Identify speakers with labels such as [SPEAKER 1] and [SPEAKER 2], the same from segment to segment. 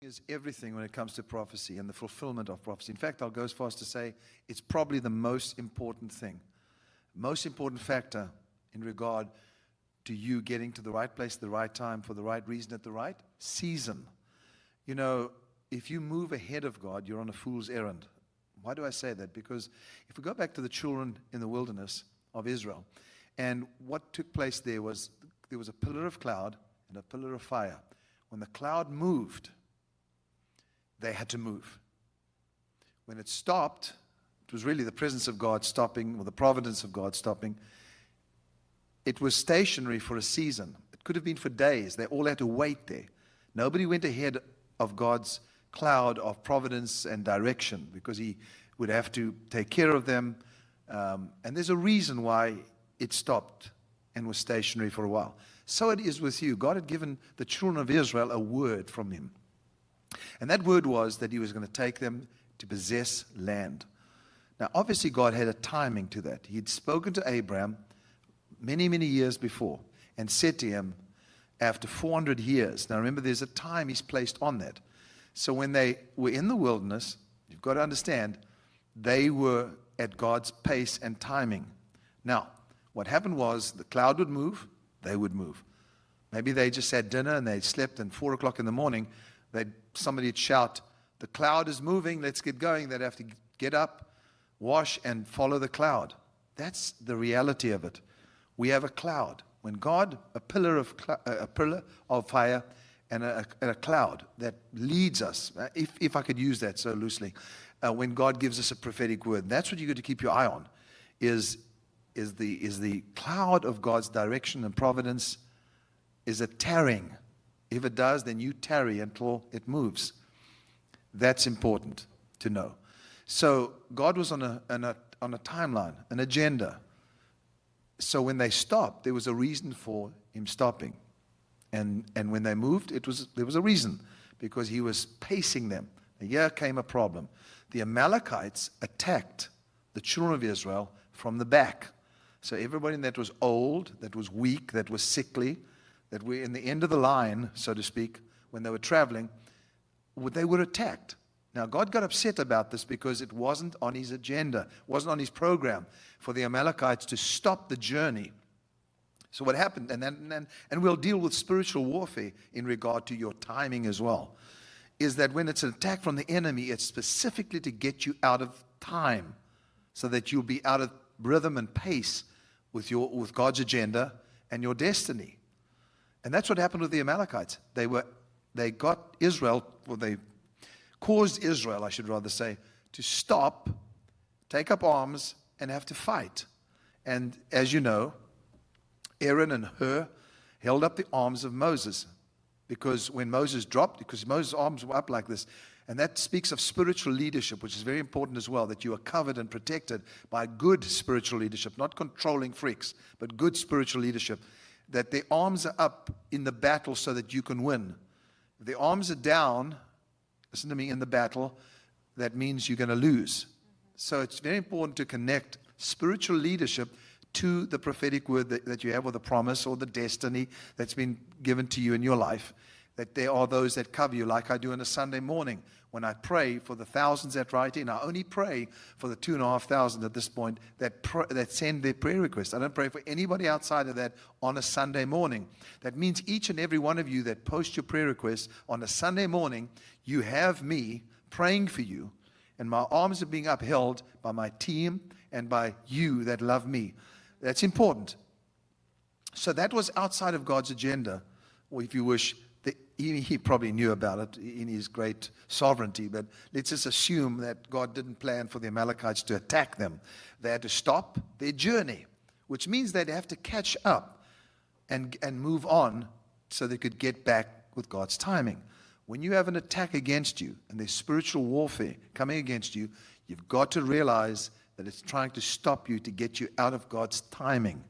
[SPEAKER 1] Is everything when it comes to prophecy and the fulfillment of prophecy. In fact, I'll go as far as to say it's probably the most important thing, most important factor in regard to you getting to the right place at the right time for the right reason at the right season. You know, if you move ahead of God, you're on a fool's errand. Why do I say that? Because if we go back to the children in the wilderness of Israel, and what took place there was a pillar of cloud and a pillar of fire. When the cloud moved, they had to move. When it stopped, it was really the presence of God stopping, or the providence of God stopping. It was stationary for a season. It could have been for days. They all had to wait there. Nobody went ahead of God's cloud of providence and direction because he would have to take care of them. And there's a reason why it stopped and was stationary for a while. So it is with you. God had given the children of Israel a word from him. And that word was that he was going to take them to possess land. Now, obviously, God had a timing to that. He'd spoken to Abraham many, many years before and said to him, after 400 years, now remember, there's a time he's placed on that. So when they were in the wilderness, you've got to understand, they were at God's pace and timing. Now, what happened was the cloud would move, they would move. Maybe they just had dinner and they slept, and 4 o'clock in the morning, somebody would shout, the cloud is moving, let's get going. They'd have to get up, wash, and follow the cloud. That's the reality of it. We have a cloud. When God, a pillar of fire and a cloud that leads us, if I could use that so loosely, when God gives us a prophetic word, that's what you got to keep your eye on, is the cloud of God's direction and providence. Is it tarrying? If it does, then you tarry until it moves. That's important to know. So God was on a timeline, an agenda. So when they stopped, there was a reason for him stopping. And when they moved, there was a reason, because he was pacing them. And here came a problem. The Amalekites attacked the children of Israel from the back. So everybody that was old, that was weak, that was sickly, that were in the end of the line, so to speak, when they were traveling, they were attacked. Now, God got upset about this because it wasn't on his agenda, wasn't on his program for the Amalekites to stop the journey. So what happened, and we'll deal with spiritual warfare in regard to your timing as well, is that when it's an attack from the enemy, it's specifically to get you out of time so that you'll be out of rhythm and pace with God's agenda and your destiny. And that's what happened with the Amalekites. They got Israel, or they caused Israel, I should rather say, to stop, take up arms, and have to fight. And as you know, Aaron and Hur held up the arms of Moses, because when Moses dropped, because Moses' arms were up like this, and that speaks of spiritual leadership, which is very important as well, that you are covered and protected by good spiritual leadership, not controlling freaks, but good spiritual leadership. That the arms are up in the battle so that you can win. If the arms are down, listen to me, in the battle, that means you're going to lose. So it's very important to connect spiritual leadership to the prophetic word that you have, or the promise, or the destiny that's been given to you in your life. That there are those that cover you, like I do on a Sunday morning. When I pray for the thousands that write in, I only pray for the 2,500 at this point that send their prayer requests. I don't pray for anybody outside of that on a Sunday morning. That means each and every one of you that post your prayer requests on a Sunday morning, you have me praying for you, and my arms are being upheld by my team and by you that love me. That's important. So that was outside of God's agenda, or if you wish, he probably knew about it in his great sovereignty, but let's just assume that God didn't plan for the Amalekites to attack them. They had to stop their journey, which means they'd have to catch up and move on so they could get back with God's timing. When you have an attack against you and there's spiritual warfare coming against you, you've got to realize that it's trying to stop you to get you out of God's timing.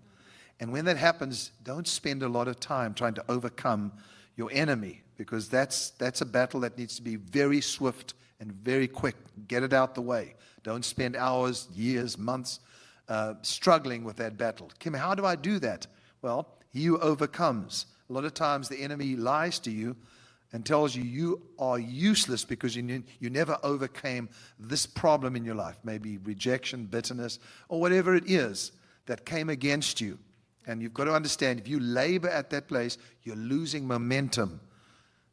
[SPEAKER 1] And when that happens, don't spend a lot of time trying to overcome your enemy, because that's a battle that needs to be very swift and very quick. Get it out the way. Don't spend hours, years, months struggling with that battle. Kim, how do I do that? Well, he who overcomes. A lot of times the enemy lies to you and tells you you are useless because you never overcame this problem in your life, maybe rejection, bitterness, or whatever it is that came against you. And you've got to understand, if you labor at that place, you're losing momentum.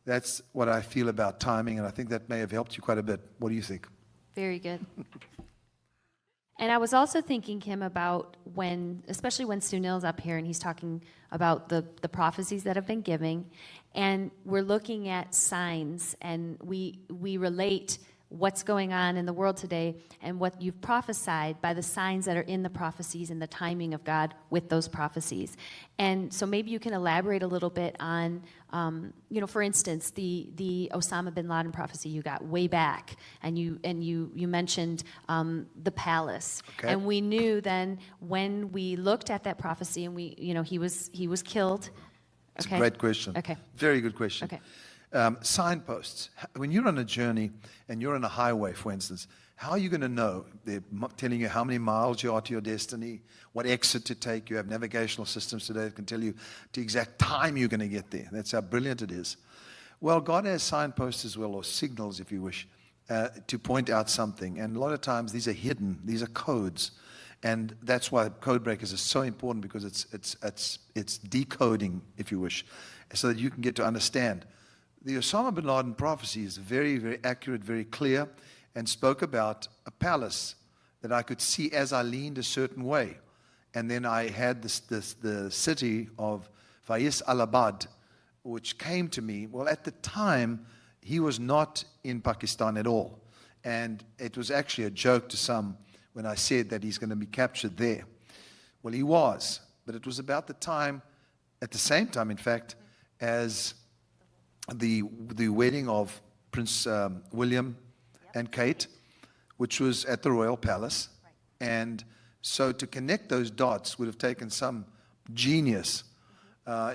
[SPEAKER 1] That's what I feel about timing, and I think that may have helped you quite a bit. What do you think?
[SPEAKER 2] Very good. And I was also thinking, Kim, about especially when Sunil's up here and he's talking about the prophecies that have been given, and we're looking at signs, and we relate what's going on in the world today and what you've prophesied by the signs that are in the prophecies and the timing of God with those prophecies. And so maybe you can elaborate a little bit on, for instance, the Osama bin Laden prophecy you got way back, and you mentioned the palace.
[SPEAKER 1] Okay.
[SPEAKER 2] And we knew then when we looked at that prophecy and he was killed.
[SPEAKER 1] It's a great question.
[SPEAKER 2] Okay.
[SPEAKER 1] Very good question.
[SPEAKER 2] Okay.
[SPEAKER 1] Signposts. When you're on a journey and you're on a highway, for instance, how are you going to know? They're telling you how many miles you are to your destiny, what exit to take. You have navigational systems today that can tell you the exact time you're going to get there. That's how brilliant it is. Well, God has signposts as well, or signals, if you wish, to point out something. And a lot of times these are hidden. These are codes. And that's why code breakers are so important, because it's decoding, if you wish, so that you can get to understand. The Osama bin Laden prophecy is very, very accurate, very clear, and spoke about a palace that I could see as I leaned a certain way. And then I had the city of Faiz al-Abad, which came to me. Well, at the time, he was not in Pakistan at all. And it was actually a joke to some when I said that he's going to be captured there. Well, he was. But it was about the same time, in fact, as the wedding of Prince William and Kate, which was at the Royal Palace.
[SPEAKER 2] Right.
[SPEAKER 1] And so to connect those dots would have taken some genius.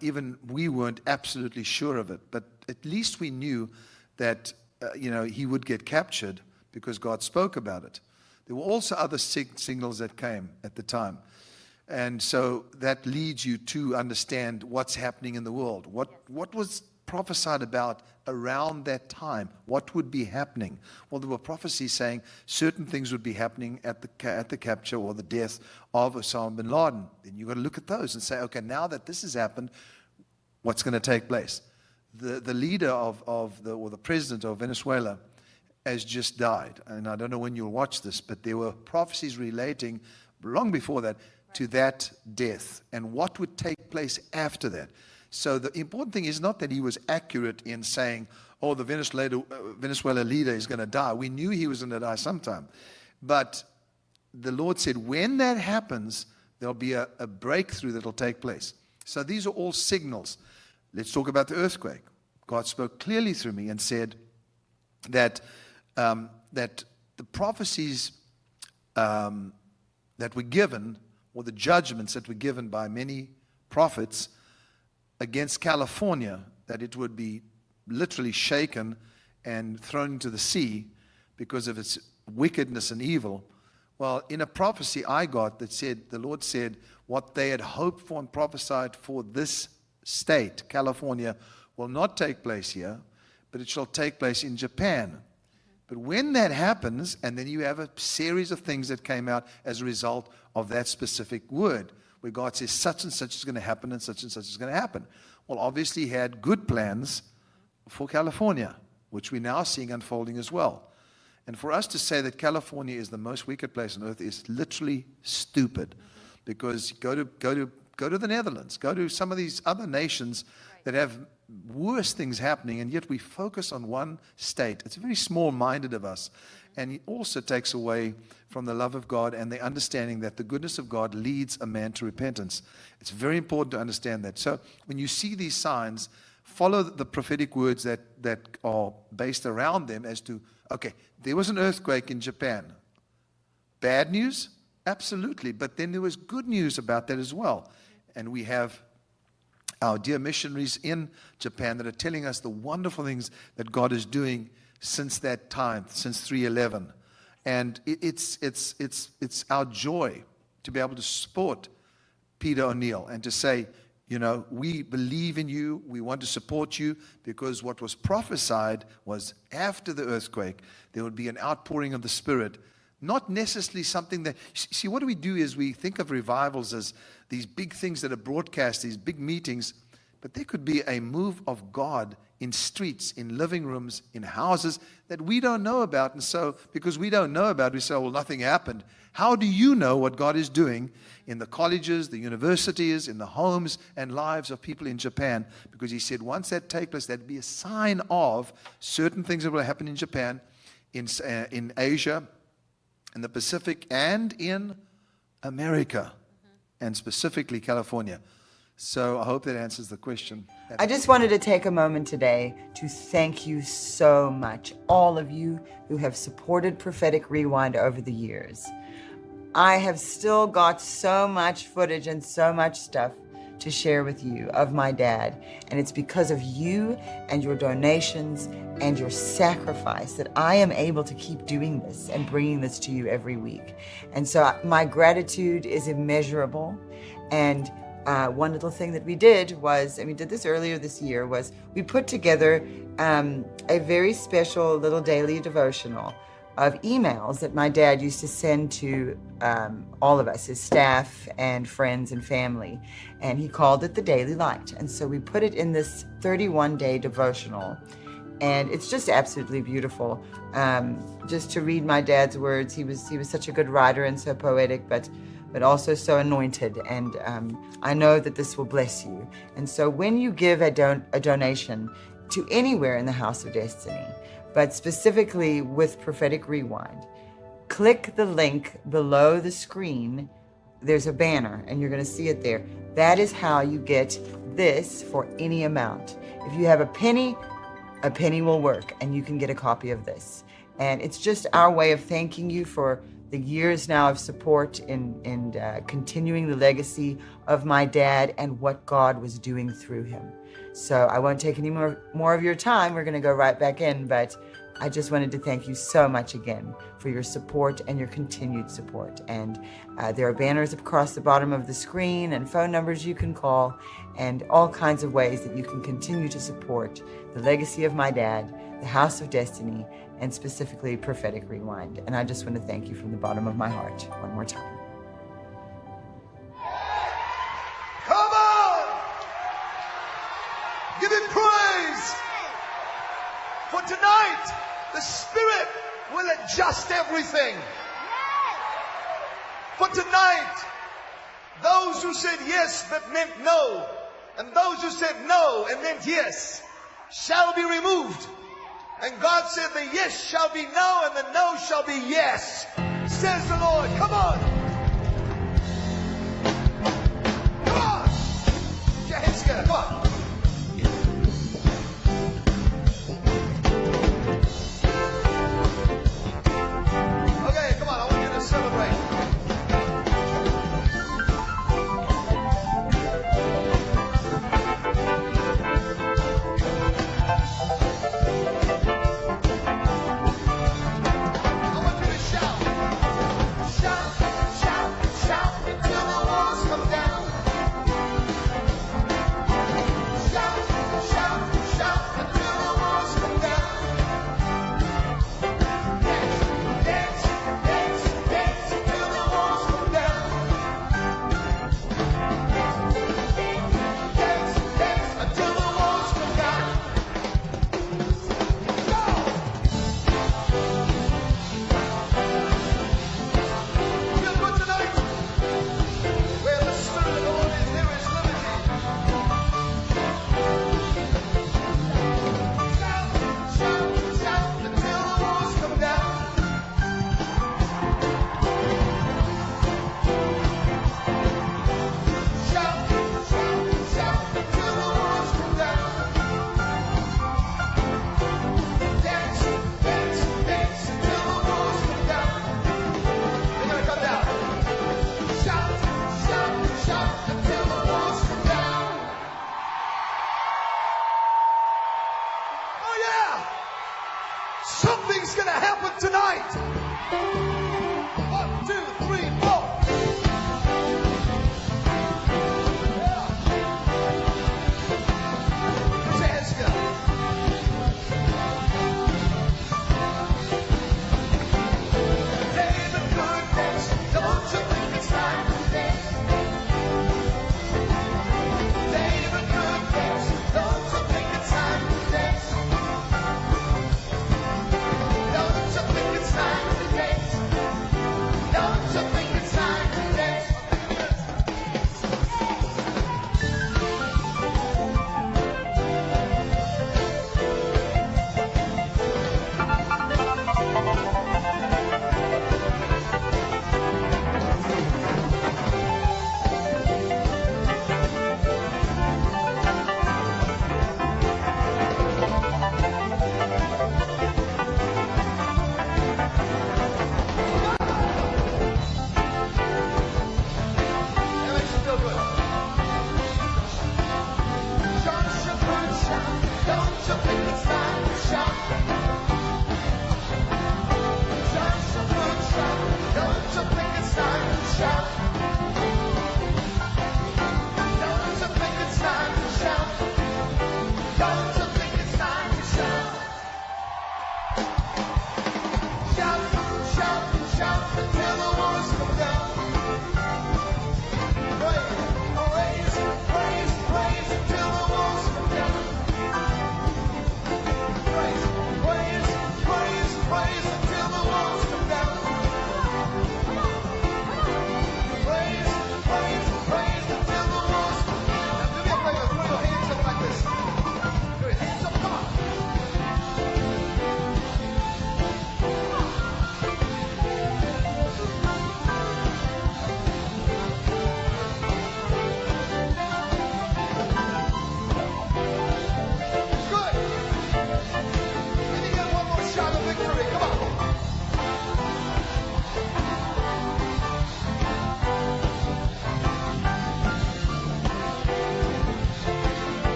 [SPEAKER 1] Even we weren't absolutely sure of it, but at least we knew that he would get captured because God spoke about it. There were also other signals that came at the time. And so that leads you to understand what's happening in the world. What was prophesied about around that time? What would be happening? Well, there were prophecies saying certain things would be happening at the capture or the death of Osama bin Laden. Then you've got to look at those and say, okay, now that this has happened, what's going to take place? The leader or the president of Venezuela has just died. And I don't know when you'll watch this, but there were prophecies relating long before that to that death and what would take place after that. So the important thing is not that he was accurate in saying, oh, the Venezuela leader is going to die. We knew he was going to die sometime. But the Lord said, when that happens, there'll be a breakthrough that will take place. So these are all signals. Let's talk about the earthquake. God spoke clearly through me and said that the prophecies that were given, or the judgments that were given by many prophets against California, that it would be literally shaken and thrown into the sea because of its wickedness and evil. Well, in a prophecy I got that said, the Lord said, what they had hoped for and prophesied for this state, California, will not take place here, but it shall take place in Japan. But when that happens, and then you have a series of things that came out as a result of that specific word, where God says such and such is going to happen and such is going to happen. Well, obviously he had good plans for California, which we're now seeing unfolding as well. And for us to say that California is the most wicked place on earth is literally stupid. Because go to the Netherlands, go to some of these other nations that have worse things happening, and yet we focus on one state. It's very small-minded of us. And it also takes away from the love of God and the understanding that the goodness of God leads a man to repentance. It's very important to understand that. So when you see these signs, follow the prophetic words that are based around them as to, okay, there was an earthquake in Japan. Bad news? Absolutely. But then there was good news about that as well. And we have our dear missionaries in Japan that are telling us the wonderful things that God is doing since that time, since 3/11. And it's our joy to be able to support Peter O'Neill and to say, You know, we believe in you. We want to support you, because what was prophesied was after the earthquake, there would be an outpouring of the Spirit. Not necessarily something that, see, what we do is we think of revivals as these big things that are broadcast, these big meetings, but there could be a move of God in streets, in living rooms, in houses that we don't know about. And so, because we don't know about it, we say, well, nothing happened. How do you know what God is doing in the colleges, the universities, in the homes and lives of people in Japan? Because he said once that takes place, that'd be a sign of certain things that will happen in Japan, in Asia, in the Pacific, and in America, and specifically California. So I hope that answers the question.
[SPEAKER 3] I just wanted to take a moment today to thank you so much, all of you who have supported Prophetic Rewind over the years. I have still got so much footage and so much stuff to share with you of my dad, and it's because of you and your donations and your sacrifice that I am able to keep doing this and bringing this to you every week. And so my gratitude is immeasurable. And one little thing that we did was, and we did this earlier this year, was we put together a very special little daily devotional of emails that my dad used to send to all of us, his staff and friends and family. And he called it the Daily Light. And so we put it in this 31-day devotional. And it's just absolutely beautiful. Just to read my dad's words, he was such a good writer and so poetic, but also so anointed. And I know that this will bless you. And so when you give a donation to anywhere in the House of Destiny, but specifically with Prophetic Rewind, click the link below the screen. There's a banner, and you're going to see it there. That is how you get this for any amount. If you have a penny will work, and you can get a copy of this. And it's just our way of thanking you for the years now of support in continuing the legacy of my dad and what God was doing through him. So I won't take any more of your time. We're going to go right back in, but I just wanted to thank you so much again for your support and your continued support. And there are banners across the bottom of the screen and phone numbers you can call and all kinds of ways that you can continue to support the legacy of my dad, the House of Destiny, and specifically Prophetic Rewind. And I just want to thank you from the bottom of my heart one more time.
[SPEAKER 1] Come on! Give him praise! For tonight, the Spirit will adjust everything. For tonight, those who said yes but meant no, and those who said no and meant yes, shall be removed. And God said the yes shall be no and the no shall be yes, says the Lord. Come on. Come on. Get your hands together. Come on. Okay, come on. I want you to celebrate. Something's going to happen tonight. 1, 2, 3, 4. Yeah.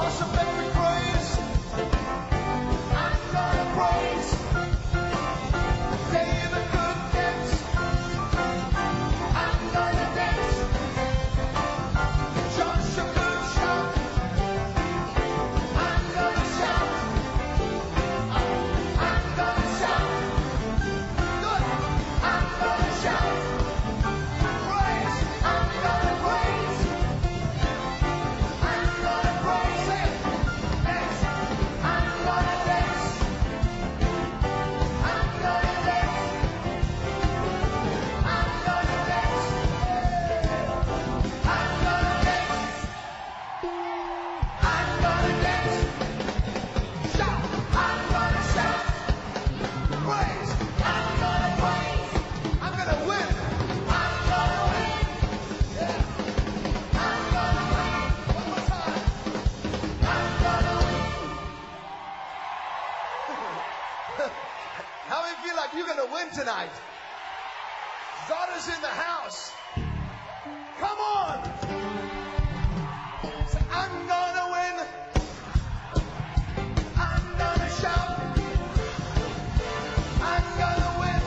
[SPEAKER 4] worship and we praise. I'm gonna praise. David could dance. I'm gonna dance. Joshua could shout. I'm gonna shout. I'm gonna shout. Good. I'm gonna shout. Praise. I'm gonna praise. I'm gonna praise Him. Dance. I'm gonna dance. I'm gonna dance. I'm gonna dance. I'm gonna dance. I'm gonna dance. Shout. I'm gonna shout. Praise. I'm gonna praise. I'm gonna win. I'm gonna win. Yeah. I'm gonna win. One more time. I'm gonna win. How many feel like you're gonna win tonight? God is in the house. Come on. Say, I'm gonna win. I'm gonna shout. I'm gonna win.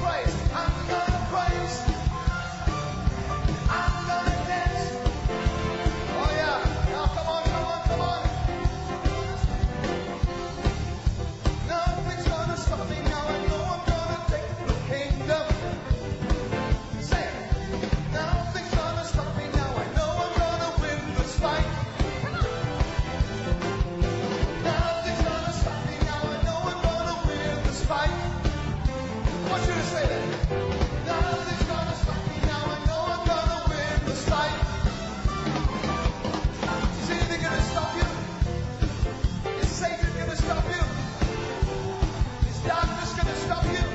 [SPEAKER 4] Praise. I'm gonna praise. I'm gonna dance. Oh yeah. Now come on, come on, come on. Nothing's gonna stop me now. I know I'm gonna take the kingdom. Say it. Nothing's gonna stop me now. I know I'm gonna win this fight. Nothing's gonna stop me now. I know I'm gonna win this fight. I want you to say that. Nothing's gonna stop me now. I know I'm gonna win this fight. Is anything gonna stop you? Is Satan gonna stop you? Is darkness gonna stop you?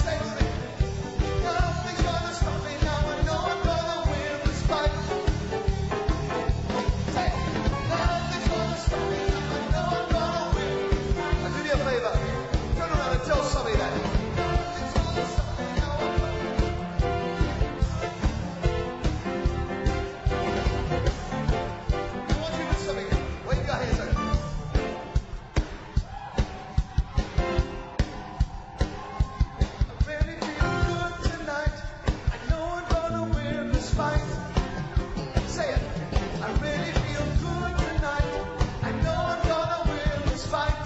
[SPEAKER 4] Say it. Nothing's gonna stop me now. I know I'm gonna win this fight. Say it. Nothing's gonna stop me now. I know I'm gonna win. Now do me a favor. Turn around and tell somebody that. Nothing's gonna stop me now. I want you to do something. Wave your hands up. I really feel good tonight. I know I'm gonna win this fight. Say it. I really feel good tonight. I know I'm gonna win this fight.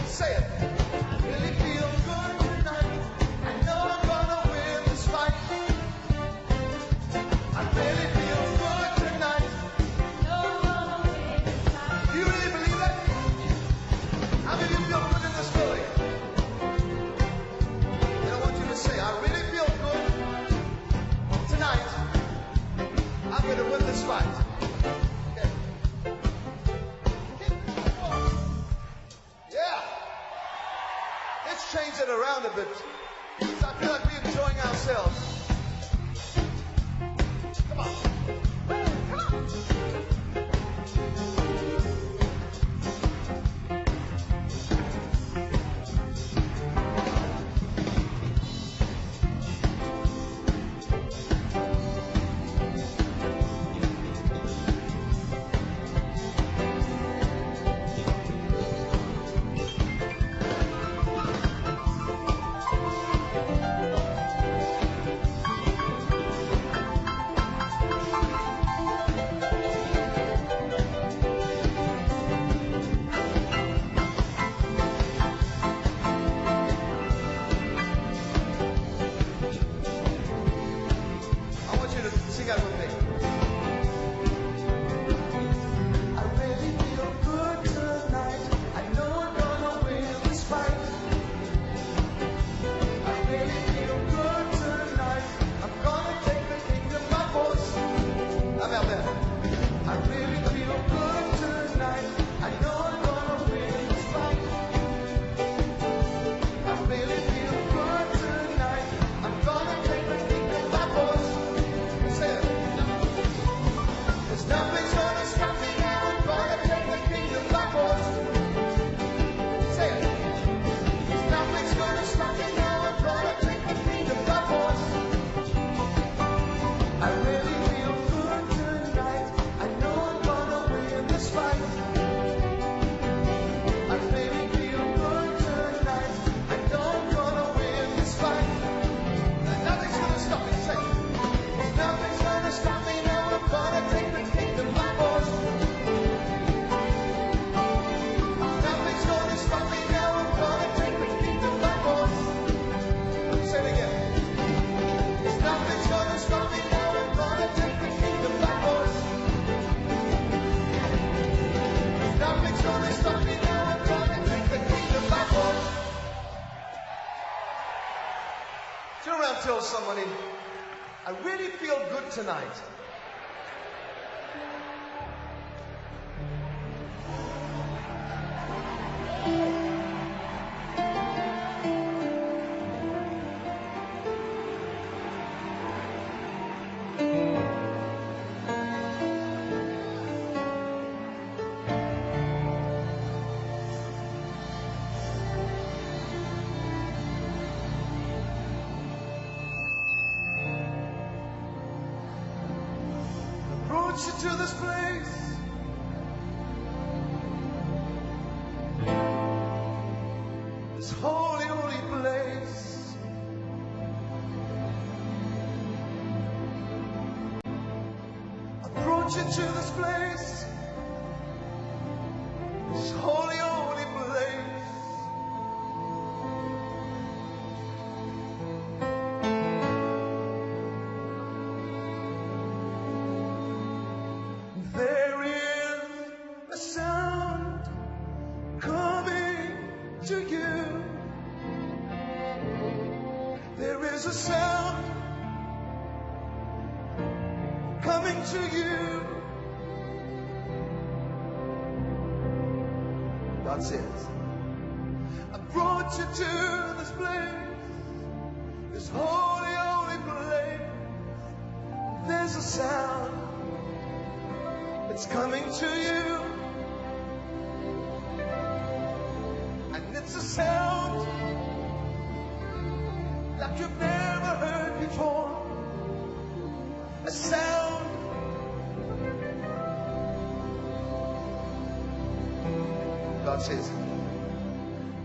[SPEAKER 4] Say it. I really feel good tonight. I know I'm gonna win this fight. I really feel good tonight. Do you really believe that? How many of you feel good in this building? And I want you to say, I really feel good tonight. I'm going to win this fight. Okay. Yeah. Let's change it around a bit. So I feel like we're enjoying ourselves. Come on. Come on. I want you to sing out with me. I really feel good tonight. I know I'm gonna win this fight. I really feel good tonight. I'm gonna take the kingdom by force. How about that? I really feel good tonight. I know I'm gonna win this fight. I really feel good tonight. I'm gonna take the kingdom by force. Say it. There's nothing's gonna stop me now. I'm gonna take the kingdom by force. Say it. There's nothing's gonna stop me now. I'm gonna take the kingdom by force. I really feel good tonight. tell somebody, I really feel good tonight. Brought you to this place. This holy, holy place. I brought you to this place. This holy, holy place. There is a sound coming to you. There is a sound coming to you. God says, I brought you to this place, this holy, holy place. There's a sound that's coming to you, and it's a sound like you've never heard before. A sound God says,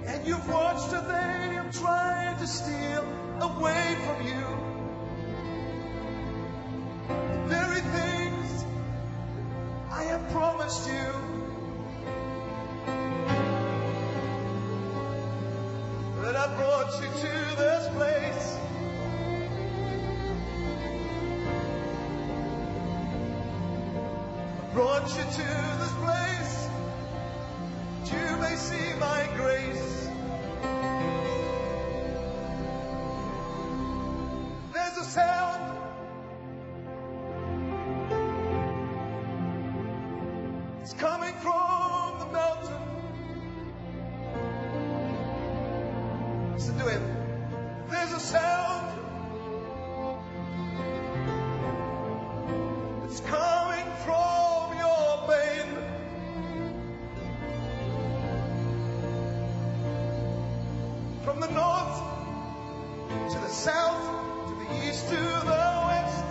[SPEAKER 4] and you've watched her, they have tried to steal away from you the very things I have promised you. But I brought you to this place. I brought you to this place that you may see my grace. There's a sound it's coming from the mountain. Listen to him. There's a sound that's coming from your pain. From the north to the south, to the east to the west.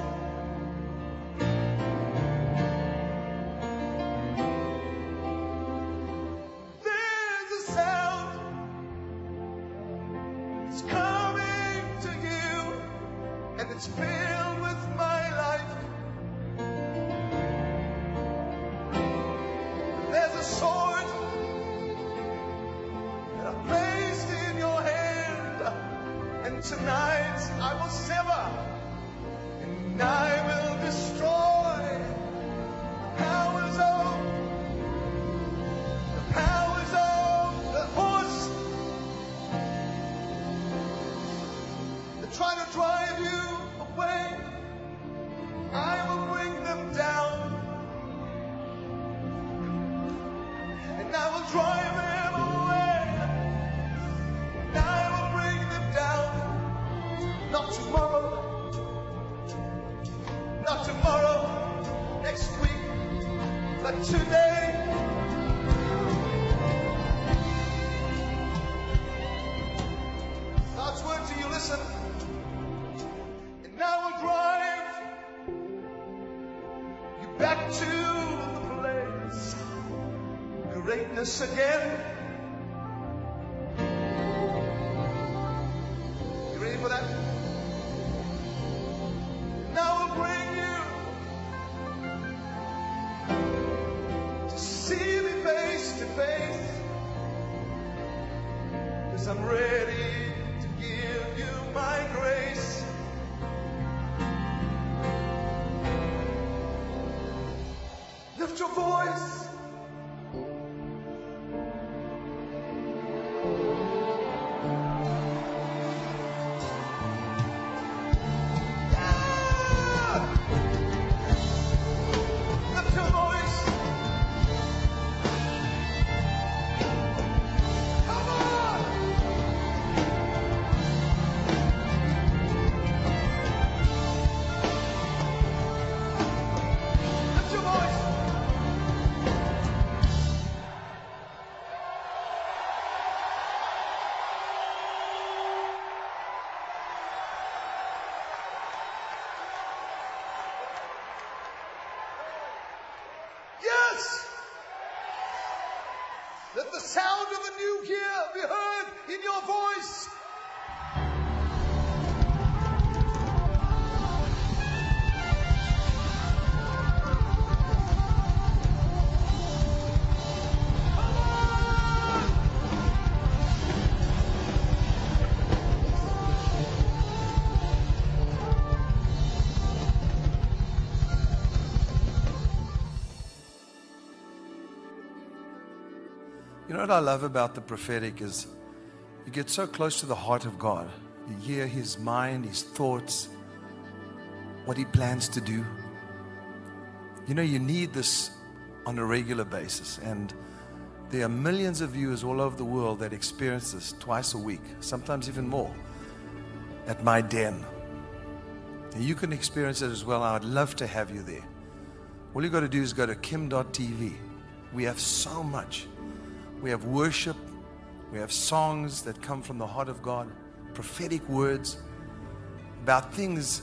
[SPEAKER 4] There's a sound that's coming to you, and it's filled with my life. There's a sword that I placed in your hand, and tonight I will sever, and I will destroy the powers of the horse that try to drive you away. I will bring them down, and I will drive them away, and I will bring them down. Not tomorrow, not tomorrow, next week, but today. God's word to you, listen. And I will drive you back to the place, greatness again. You ready for that? And I will bring you to see me face to face, 'cause I'm ready to give you my grace. Lift your voice. Let the sound of the new year be heard in your voice.
[SPEAKER 1] You know what I love about the prophetic is you get so close to the heart of God. You hear His mind, His thoughts, what He plans to do. You know, you need this on a regular basis. And there are millions of viewers all over the world that experience this twice a week, sometimes even more, at my den. And you can experience it as well. I'd love to have you there. All you got to do is go to kim.tv. We have so much. We have worship, we have songs that come from the heart of God, prophetic words about things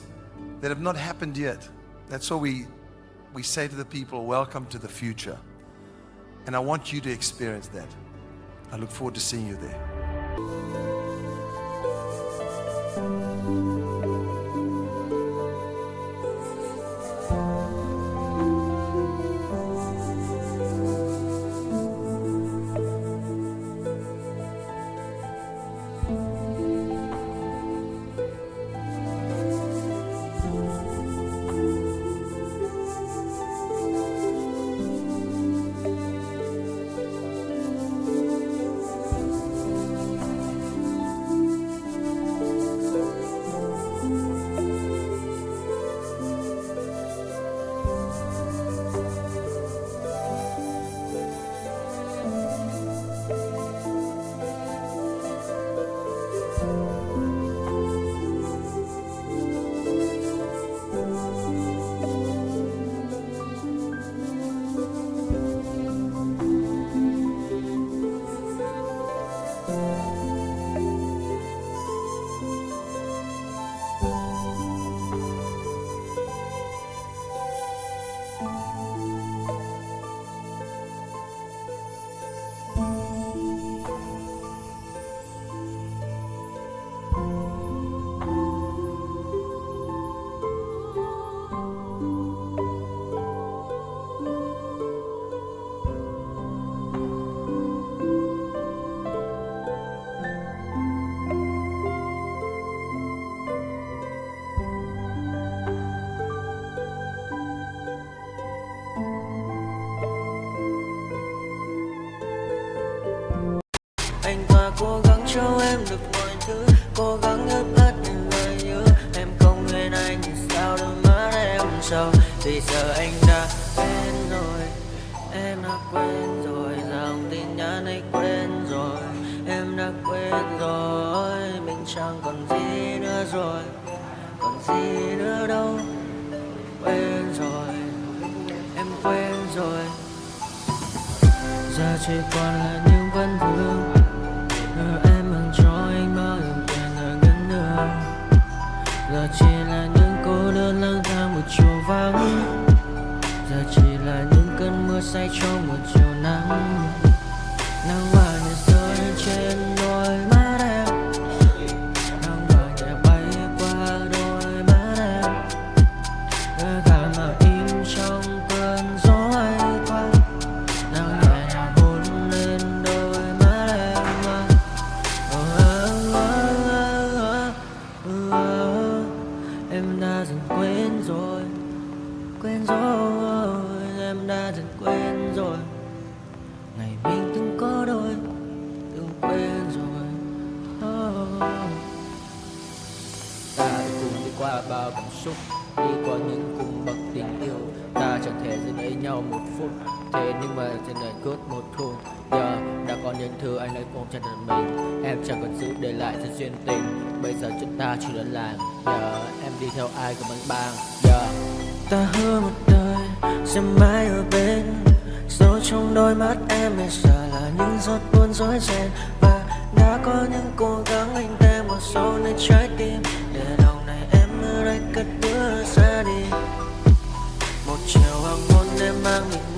[SPEAKER 1] that have not happened yet. That's what we say to the people, welcome to the future. And I want you to experience that. I look forward to seeing you there.
[SPEAKER 5] Anh ta cố gắng cho em được mọi thứ, cố gắng ướp át những lời nhớ. Em không quên anh thì sao đôi mắt em sầu. Vì giờ anh đã quên rồi, em đã quên rồi. Dòng tin nhắn anh quên rồi, em đã quên rồi. Mình chẳng còn gì nữa rồi, còn gì nữa đâu. Quên rồi, em quên rồi. Giờ chỉ còn là những vấn vương. Em mang cho anh bao nhiêu tiền ở gần đường. Giờ chỉ là những cô đơn lang thang một chiều vắng. Giờ chỉ là những cơn mưa say trong một chiều nắng. Nắng vàng nhẹ rơi trên đôi mắt em. Nắng vàng nhẹ bay qua đôi mắt em. Đôi gà mà im trong cơn gió hay qua. Nắng nhẹ nhàng hôn lên đôi mắt em. Em đã dần quên rồi, quên rồi. Em đã dần quên rồi. Ngày mình từng có đôi, từng quên rồi. Ta đã cùng đi qua bao cảm xúc, đi qua những cung bậc tình yêu. Ta chẳng thể giữ lấy nhau một phút, thế nhưng mà trên đời cốt một thu. Giờ đã có những thứ anh ấy ôm trong đời mình. Em chẳng còn giữ để lại cho duyên tình. Bây giờ chúng ta chỉ đơn làng. Giờ em đi theo ai của bánh bang. Giờ ta hứa một đời sẽ mãi ở bên. Sâu trong đôi mắt em bây giờ là những giọt buồn rối ren. Và đã có những cố gắng anh đem vào sâu nơi trái tim. Để lòng này em ở đây cất bước ra đi. Một chiều hoàng hôn em mang mình